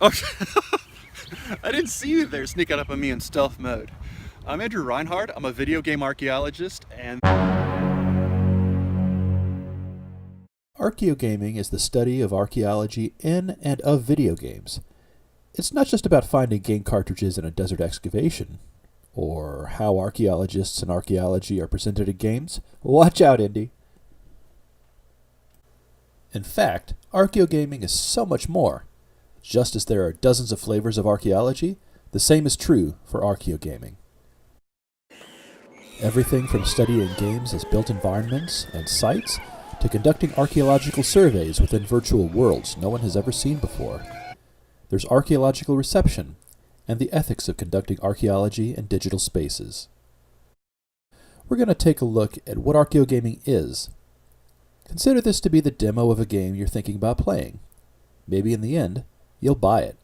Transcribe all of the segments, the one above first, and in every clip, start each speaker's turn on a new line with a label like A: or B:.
A: Oh, I didn't see you there sneaking up on me in stealth mode. I'm Andrew REINHARD. I'm a video game archaeologist, and
B: Archaeogaming is the study of archaeology in and of video games. It's not just about finding game cartridges in a desert excavation, or how archaeologists and archaeology are presented in games. Watch out, Indy! In fact, archaeogaming is so much more. Just as there are dozens of flavors of archaeology, the same is true for archaeogaming. Everything from studying games as built environments and sites to conducting archaeological surveys within virtual worlds no one has ever seen before. There's archaeological reception and the ethics of conducting archaeology in digital spaces. We're going to take a look at what archaeogaming is. Consider this to be the demo of a game you're thinking about playing. Maybe in the end, you'll buy it.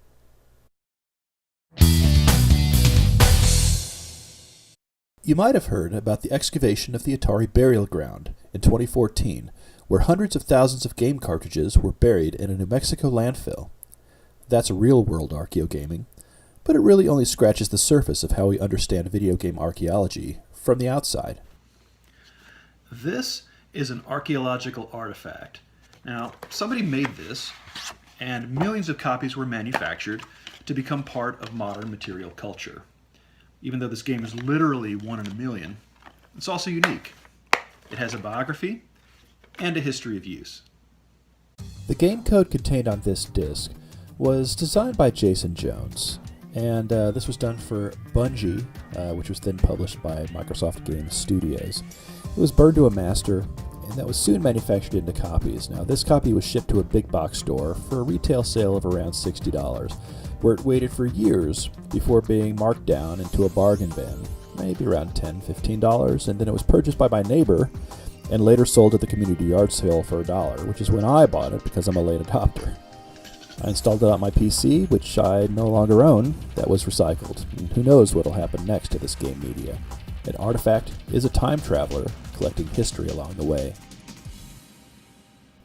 B: You might have heard about the excavation of the Atari burial ground in 2014, where hundreds of thousands of game cartridges were buried in a New Mexico landfill. That's real-world archaeogaming, but it really only scratches the surface of how we understand video game archaeology from the outside.
C: This is an archaeological artifact. Now, somebody made this, and millions of copies were manufactured to become part of modern material culture. Even though this game is literally 1 in a million, it's also unique. It has a biography and a history of use.
B: The game code contained on this disc was designed by Jason Jones, and this was done for Bungie, which was then published by Microsoft Game Studios. It was burned to a master, and that was soon manufactured into copies. Now, this copy was shipped to a big box store for a retail sale of around $60, where it waited for years before being marked down into a bargain bin, maybe around $10, $15, and then it was purchased by my neighbor and later sold at the community yard sale for $1, which is when I bought it because I'm a late adopter. I installed it on my PC, which I no longer own, that was recycled. And who knows what'll happen next to this game media. An artifact is a time traveler collecting history along the way.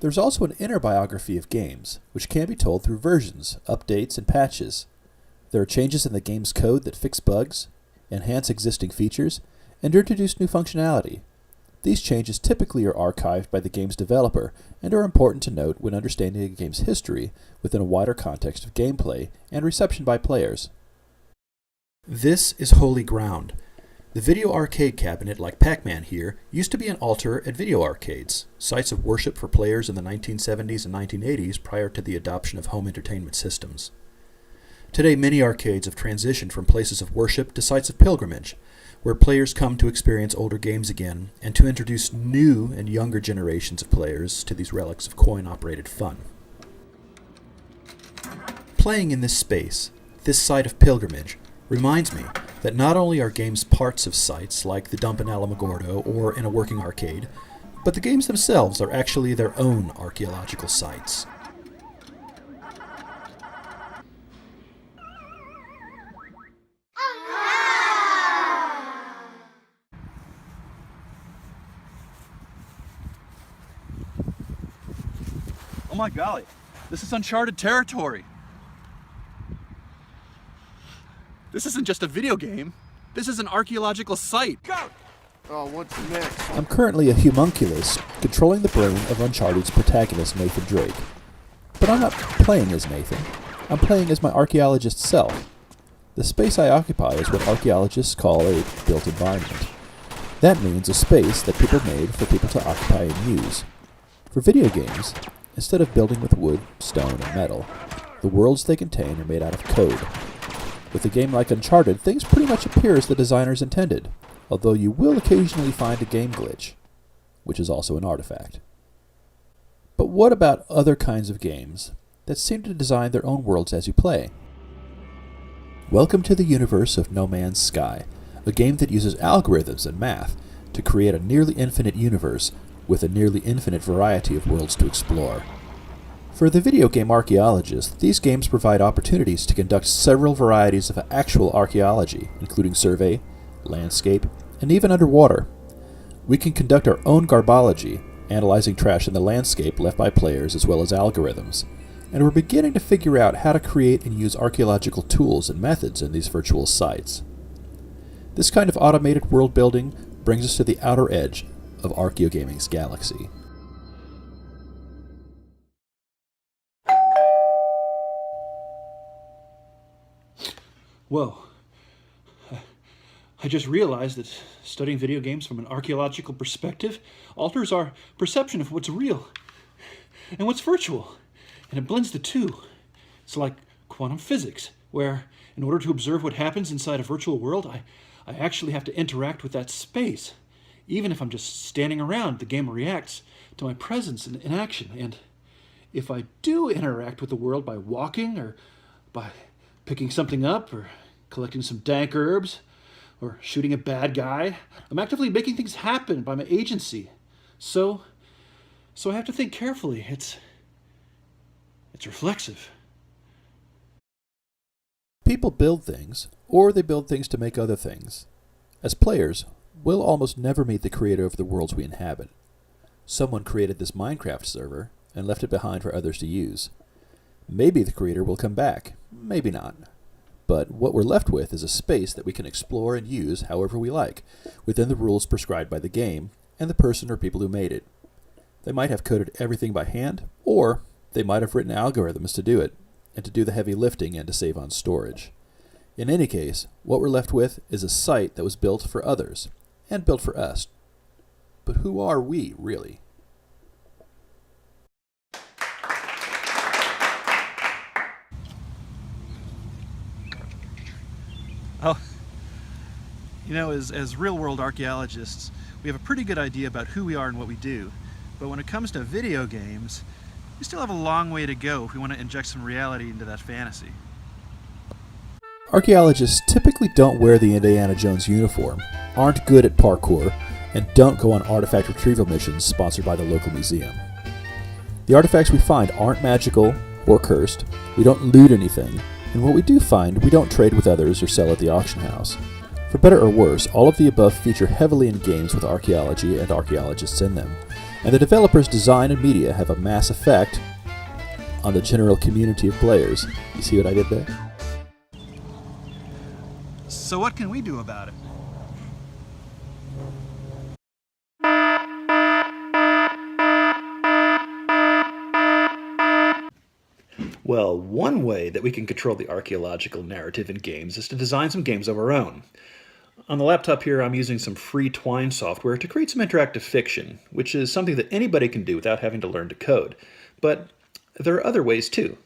B: There's also an inner biography of games, which can be told through versions, updates, and patches. There are changes in the game's code that fix bugs, enhance existing features, and introduce new functionality. These changes typically are archived by the game's developer and are important to note when understanding a game's history within a wider context of gameplay and reception by players. This is holy ground. The video arcade cabinet, like Pac-Man here, used to be an altar at video arcades, sites of worship for players in the 1970s and 1980s prior to the adoption of home entertainment systems. Today, many arcades have transitioned from places of worship to sites of pilgrimage, where players come to experience older games again and to introduce new and younger generations of players to these relics of coin-operated fun. Playing in this space, this site of pilgrimage, reminds me that not only are games parts of sites like the dump in Alamogordo or in a working arcade, but the games themselves are actually their own archaeological sites.
A: oh my golly, this is uncharted territory. This isn't just a video game. This is an archaeological site. Go!
D: Oh, what's next?
B: I'm currently a homunculus controlling the brain of Uncharted's protagonist Nathan Drake. But I'm not playing as Nathan. I'm playing as my archaeologist self. The space I occupy is what archaeologists call a built environment. That means a space that people made for people to occupy and use. For video games, instead of building with wood, stone, and metal, the worlds they contain are made out of code. With a game like Uncharted, things pretty much appear as the designers intended, although you will occasionally find a game glitch, which is also an artifact. But what about other kinds of games that seem to design their own worlds as you play? Welcome to the universe of No Man's Sky, a game that uses algorithms and math to create a nearly infinite universe with a nearly infinite variety of worlds to explore. For the video game archaeologist, these games provide opportunities to conduct several varieties of actual archaeology, including survey, landscape, and even underwater. We can conduct our own garbology, analyzing trash in the landscape left by players as well as algorithms. and we're beginning to figure out how to create and use archaeological tools and methods in these virtual sites. This kind of automated world building brings us to the outer edge of Archaeogaming's galaxy.
C: Whoa. I just realized that studying video games from an archaeological perspective alters our perception of what's real and what's virtual, and it blends the two. It's like quantum physics, where in order to observe what happens inside a virtual world, I actually have to interact with that space. Even if I'm just standing around, the game reacts to my presence in action. And if I do interact with the world by walking, or by picking something up, or collecting some dank herbs, or shooting a bad guy, I'm actively making things happen by my agency. So I have to think carefully. It's reflexive.
B: People build things, or they build things to make other things. As players, we'll almost never meet the creator of the worlds we inhabit. Someone created this Minecraft server and left it behind for others to use. Maybe the creator will come back, maybe not. But what we're left with is a space that we can explore and use however we like, within the rules prescribed by the game and the person or people who made it. They might have coded everything by hand, or they might have written algorithms to do it, and to do the heavy lifting and to save on storage. In any case, what we're left with is a site that was built for others, and built for us. But who are we, really?
C: Oh, you know, as real-world archaeologists, we have a pretty good idea about who we are and what we do. But when it comes to video games, we still have a long way to go if we want to inject some reality into that fantasy.
B: Archaeologists typically don't wear the Indiana Jones uniform, aren't good at parkour, and don't go on artifact retrieval missions sponsored by the local museum. The artifacts we find aren't magical or cursed, we don't loot anything, and what we do find, we don't trade with others or sell at the auction house. For better or worse, all of the above feature heavily in games with archaeology and archaeologists in them, and the developers' design and media have a mass effect on the general community of players. You see what I did there?
C: So what can we do about it? Well, one way that we can control the archaeological narrative in games is to design some games of our own. On the laptop here, I'm using some free Twine software to create some interactive fiction, which is something that anybody can do without having to learn to code. But there are other ways too.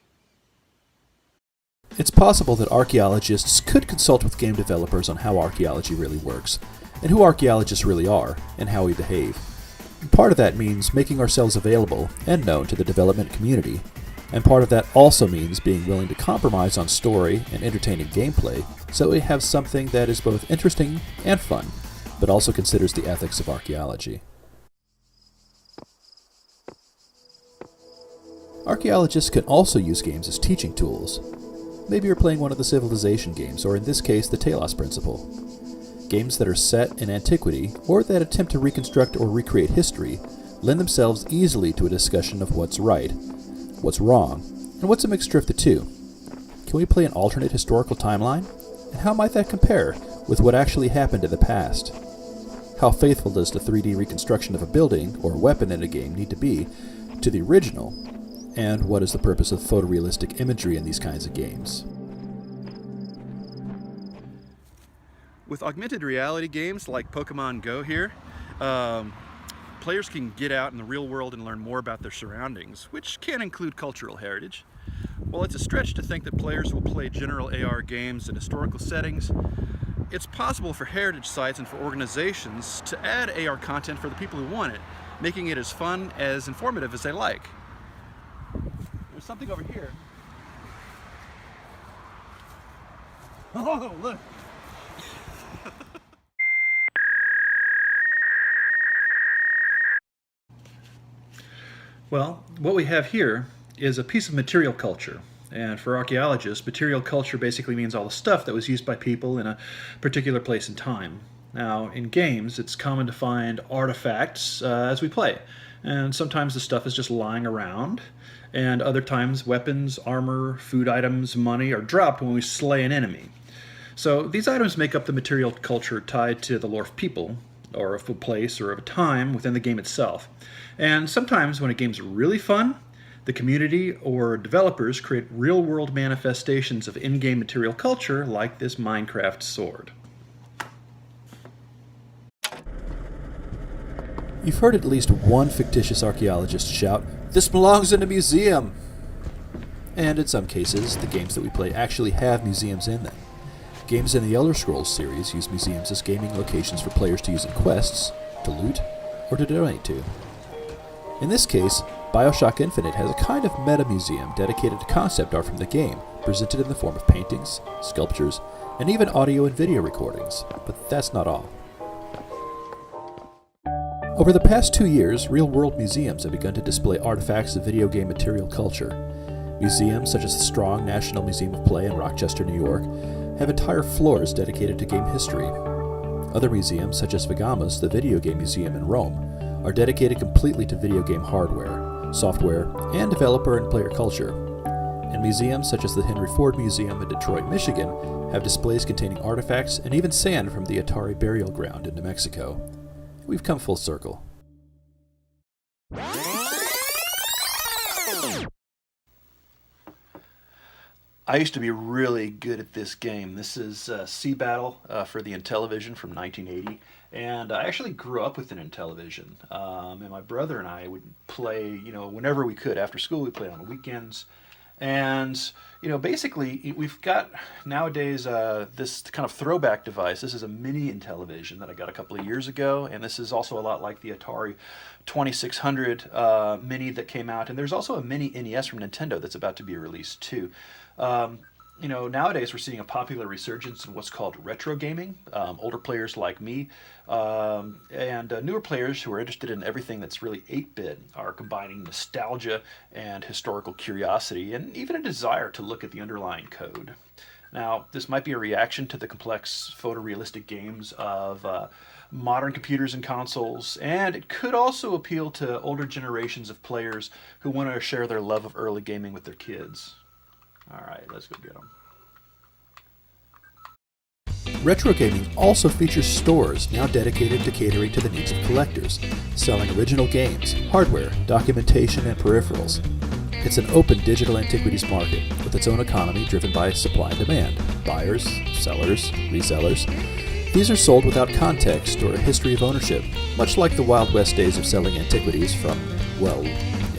B: It's possible that archaeologists could consult with game developers on how archaeology really works, and who archaeologists really are, and how we behave. Part of that means making ourselves available and known to the development community, and part of that also means being willing to compromise on story and entertaining gameplay so we have something that is both interesting and fun, but also considers the ethics of archaeology. Archaeologists can also use games as teaching tools. Maybe you're playing one of the Civilization games, or in this case, the Telos Principle. Games that are set in antiquity, or that attempt to reconstruct or recreate history, lend themselves easily to a discussion of what's right, what's wrong, and what's a mixture of the two. Can we play an alternate historical timeline? And how might that compare with what actually happened in the past? How faithful does the 3D reconstruction of a building or weapon in a game need to be to the original? And what is the purpose of photorealistic imagery in these kinds of games?
A: With augmented reality games like Pokemon Go here, players can get out in the real world and learn more about their surroundings, which can include cultural heritage. While it's a stretch to think that players will play general AR games in historical settings, it's possible for heritage sites and for organizations to add AR content for the people who want it, making it as fun, as informative as they like. There's something over here. Oh, look!
C: Well, what we have here is a piece of material culture. And for archaeologists, material culture basically means all the stuff that was used by people in a particular place and time. Now, in games, it's common to find artifacts as we play. And sometimes the stuff is just lying around, And other times, weapons, armor, food items, money are dropped when we slay an enemy. So these items make up the material culture tied to the lore of people, or of a place, or of a time within the game itself. And sometimes when a game's really fun, the community or developers create real-world manifestations of in-game material culture like this Minecraft sword.
B: You've heard at least one fictitious archaeologist shout, "This belongs in a museum!" And in some cases, the games that we play actually have museums in them. Games in the Elder Scrolls series use museums as gaming locations for players to use in quests, to loot, or to donate to. In this case, BioShock Infinite has a kind of meta-museum dedicated to concept art from the game, presented in the form of paintings, sculptures, and even audio and video recordings. But that's not all. Over the past 2 years, real-world museums have begun to display artifacts of video game material culture. Museums such as the Strong National Museum of Play in Rochester, New York, have entire floors dedicated to game history. Other museums, such as Vigama's The Video Game Museum in Rome, are dedicated completely to video game hardware, software, and developer and player culture. And museums such as the Henry Ford Museum in Detroit, Michigan, have displays containing artifacts and even sand from the Atari burial ground in New Mexico. We've come full circle.
C: I used to be really good at this game. This is Sea Battle for the Intellivision from 1980, and I actually grew up with an Intellivision. And my brother and I would play, whenever we could. After school, we played on the weekends. And, basically, we've got nowadays this kind of throwback device. This is a mini Intellivision that I got a couple of years ago, and this is also a lot like the Atari 2600 mini that came out. And there's also a mini NES from Nintendo that's about to be released too. Nowadays we're seeing a popular resurgence in what's called retrogaming. Older players like me and newer players who are interested in everything that's really 8-bit are combining nostalgia and historical curiosity and even a desire to look at the underlying code. Now, this might be a reaction to the complex photorealistic games of modern computers and consoles, and it could also appeal to older generations of players who want to share their love of early gaming with their kids. All right, let's go get them.
B: Retrogaming also features stores now dedicated to catering to the needs of collectors, selling original games, hardware, documentation, and peripherals. It's an open digital antiquities market with its own economy driven by supply and demand, buyers, sellers, resellers. These are sold without context or a history of ownership, much like the Wild West days of selling antiquities from,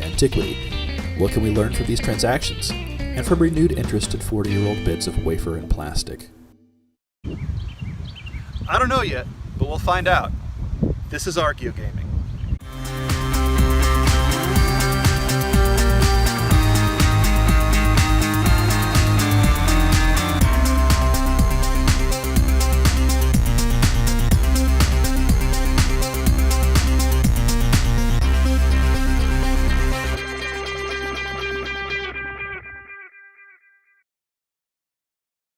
B: antiquity. What can we learn from these transactions? And from renewed interest in 40-year-old bits of wafer and plastic?
A: I don't know yet, but we'll find out. This is Archaeogaming.